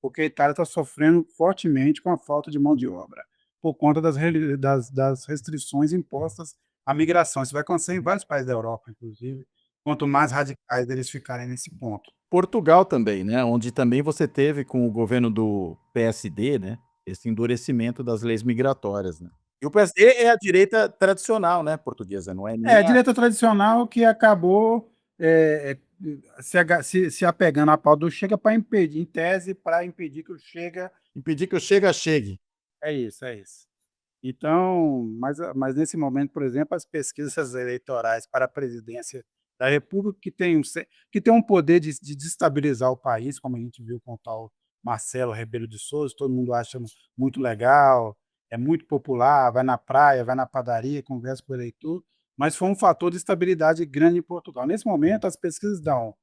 porque a Itália está sofrendo fortemente com a falta de mão de obra, por conta das restrições impostas à migração. Isso vai acontecer em vários países da Europa, inclusive, quanto mais radicais eles ficarem nesse ponto. Portugal também, né, onde também você teve com o governo do PSD, né, esse endurecimento das leis migratórias, né. E o PSD é a direita tradicional, né, portuguesa, não é É, nem a a direita tradicional que acabou se apegando à pauta do Chega para impedir, em tese, para impedir que o Chega. impedir que o Chega chegue. É isso, é isso. Então, mas nesse momento, por exemplo, as pesquisas eleitorais para a presidência da República, que tem um poder de desestabilizar o país, como a gente viu com o tal Marcelo Rebelo de Souza, todo mundo acha muito legal, é muito popular, vai na praia, vai na padaria, conversa com o eleitor, mas foi um fator de estabilidade grande em Portugal. Nesse momento, as pesquisas dão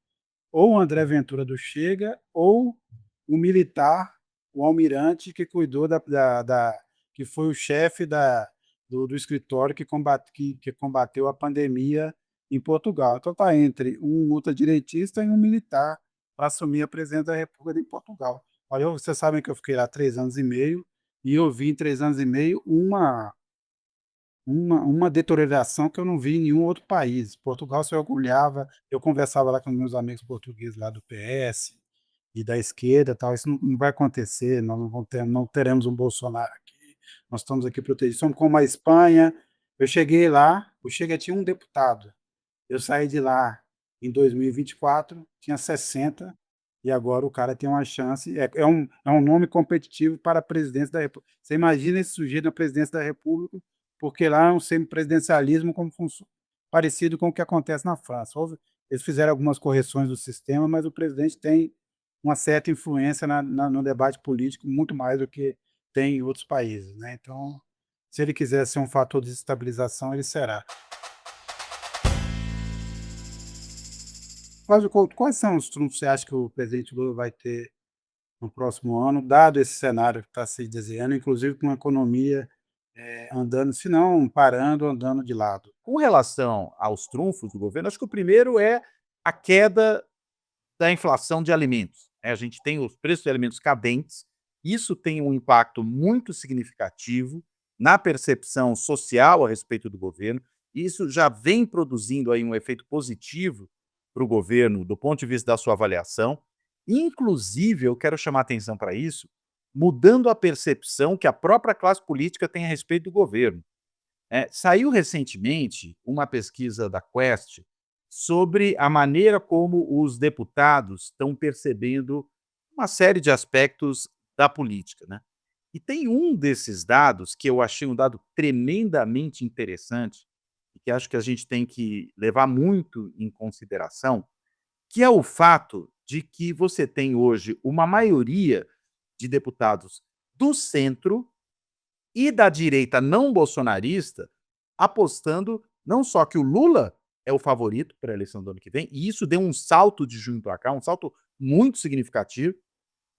ou o André Ventura do Chega, ou o militar, o almirante que cuidou que foi o chefe do escritório que combateu a pandemia em Portugal. Então está entre um ultradireitista e um militar para assumir a presidência da República em Portugal. Olha, vocês sabem que eu fiquei lá 3 anos e meio, e eu vi em 3 anos e meio uma deterioração que eu não vi em nenhum outro país. Portugal se orgulhava, eu conversava lá com meus amigos portugueses lá do PS e da esquerda, tal, isso não vai acontecer, nós não teremos um Bolsonaro aqui, nós estamos aqui protegidos, somos como a Espanha. Eu cheguei lá, o Chega tinha um deputado, eu saí de lá em 2024, tinha 60, e agora o cara tem uma chance, é um nome competitivo para a presidência da República. Você imagina esse sujeito na presidência da República, porque lá é um semipresidencialismo parecido com o que acontece na França. Eles fizeram algumas correções do sistema, mas o presidente tem uma certa influência no debate político, muito mais do que tem em outros países, né? Então, se ele quiser ser um fator de desestabilização, ele será. Quais são os trunfos que você acha que o presidente Lula vai ter no próximo ano, dado esse cenário que está se desenhando, inclusive com a economia andando, se não parando, andando de lado? Com relação aos trunfos do governo, acho que o primeiro é a queda da inflação de alimentos, né, a gente tem os preços de alimentos cadentes, isso tem um impacto muito significativo na percepção social a respeito do governo, e isso já vem produzindo aí um efeito positivo para o governo do ponto de vista da sua avaliação. Inclusive, eu quero chamar atenção para isso, mudando a percepção que a própria classe política tem a respeito do governo. Saiu recentemente uma pesquisa da Quest sobre a maneira como os deputados estão percebendo uma série de aspectos da política, né. E tem um desses dados que eu achei um dado tremendamente interessante, e que acho que a gente tem que levar muito em consideração, que é o fato de que você tem hoje uma maioria de deputados do centro e da direita não bolsonarista apostando não só que o Lula é o favorito para a eleição do ano que vem, e isso deu um salto de junho para cá, um salto muito significativo,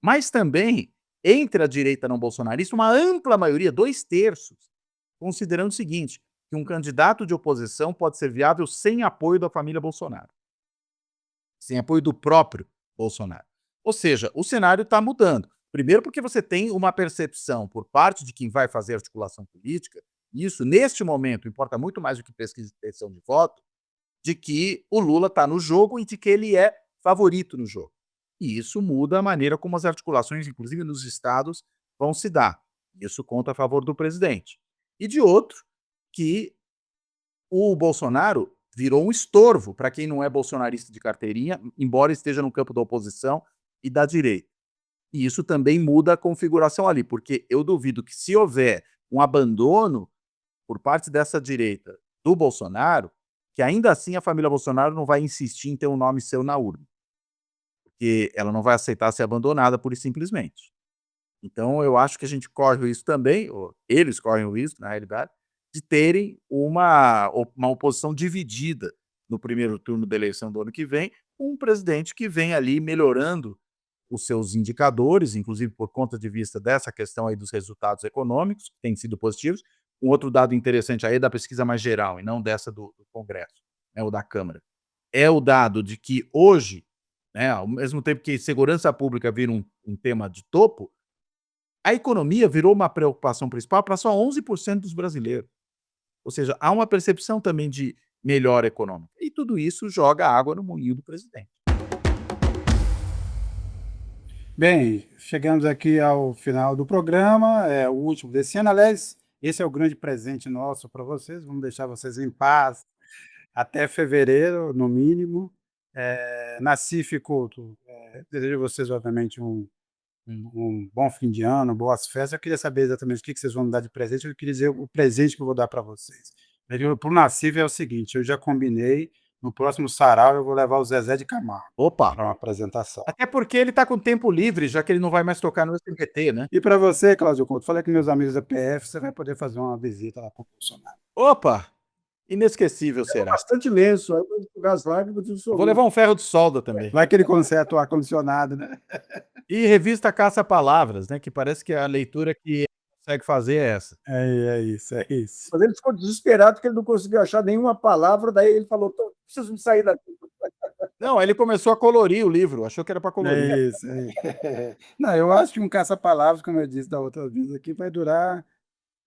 Mas também, entre a direita não bolsonarista, uma ampla maioria, 2/3, considerando o seguinte, que um candidato de oposição pode ser viável sem apoio da família Bolsonaro, sem apoio do próprio Bolsonaro. Ou seja, o cenário está mudando. Primeiro porque você tem uma percepção por parte de quem vai fazer articulação política, e isso, neste momento, importa muito mais do que pesquisa de intenção de voto, de que o Lula está no jogo e de que ele é favorito no jogo. E isso muda a maneira como as articulações, inclusive nos estados, vão se dar. Isso conta a favor do presidente. E de outro, que o Bolsonaro virou um estorvo para quem não é bolsonarista de carteirinha, embora esteja no campo da oposição e da direita. E isso também muda a configuração ali, porque eu duvido que, se houver um abandono por parte dessa direita do Bolsonaro, que ainda assim a família Bolsonaro não vai insistir em ter um nome seu na urna, porque ela não vai aceitar ser abandonada pura e simplesmente. Então eu acho que a gente corre o risco também, ou eles correm o risco, na realidade, de terem uma oposição dividida no primeiro turno da eleição do ano que vem, com um presidente que vem ali melhorando os seus indicadores, inclusive por conta de vista dessa questão aí dos resultados econômicos, que têm sido positivos. Um outro dado interessante aí é da pesquisa mais geral, e não dessa do Congresso, né, ou da Câmara, é o dado de que hoje, né, ao mesmo tempo que segurança pública vira um tema de topo, a economia virou uma preocupação principal para só 11% dos brasileiros. Ou seja, há uma percepção também de melhora econômica. E tudo isso joga água no moinho do presidente. Bem, chegamos aqui ao final do programa, é o último desse ano. Aliás, esse é o grande presente nosso para vocês. Vamos deixar vocês em paz até fevereiro, no mínimo. Nassif Couto, desejo a vocês, obviamente, um bom fim de ano, boas festas. Eu queria saber exatamente o que vocês vão me dar de presente. Eu queria dizer o presente que eu vou dar para vocês. Para o Nassif é o seguinte: eu já combinei, no próximo sarau eu vou levar o Zezé de Camargo Opa! para uma apresentação. Até porque ele está com tempo livre, já que ele não vai mais tocar no SBT, né? E para você, Cláudio Couto, falei com meus amigos da PF, você vai poder fazer uma visita lá para o Bolsonaro. Opa! Inesquecível será. Bastante lenço, aí eu vou jogar as lágrimas do Vou levar um ferro de solda também. Vai que ele conserta o ar-condicionado, né? E revista Caça-Palavras, né? Que parece que a leitura que ele consegue fazer é essa. É isso, é isso. Mas ele ficou desesperado porque ele não conseguiu achar nenhuma palavra, daí ele falou: preciso sair daqui. Não, ele começou a colorir o livro, achou que era para colorir. É isso. Não, eu acho que um caça-palavras, como eu disse da outra vez aqui, vai durar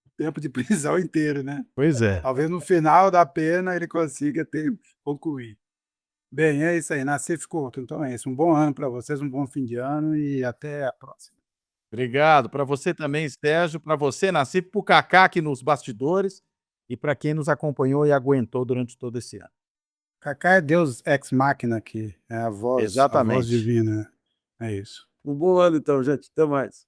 o tempo de prisão inteiro, né? Pois é. Talvez no final da pena ele consiga concluir. Bem, é isso aí, Nassif Couto. Então é isso. Um bom ano para vocês, um bom fim de ano e até a próxima. Obrigado. Para você também, Sérgio. Para você, Nassif, para o Cacá aqui nos bastidores e para quem nos acompanhou e aguentou durante todo esse ano. Cacá é Deus ex machina aqui, é a voz Exatamente. divina. É isso. Um bom ano, então, gente. Até mais.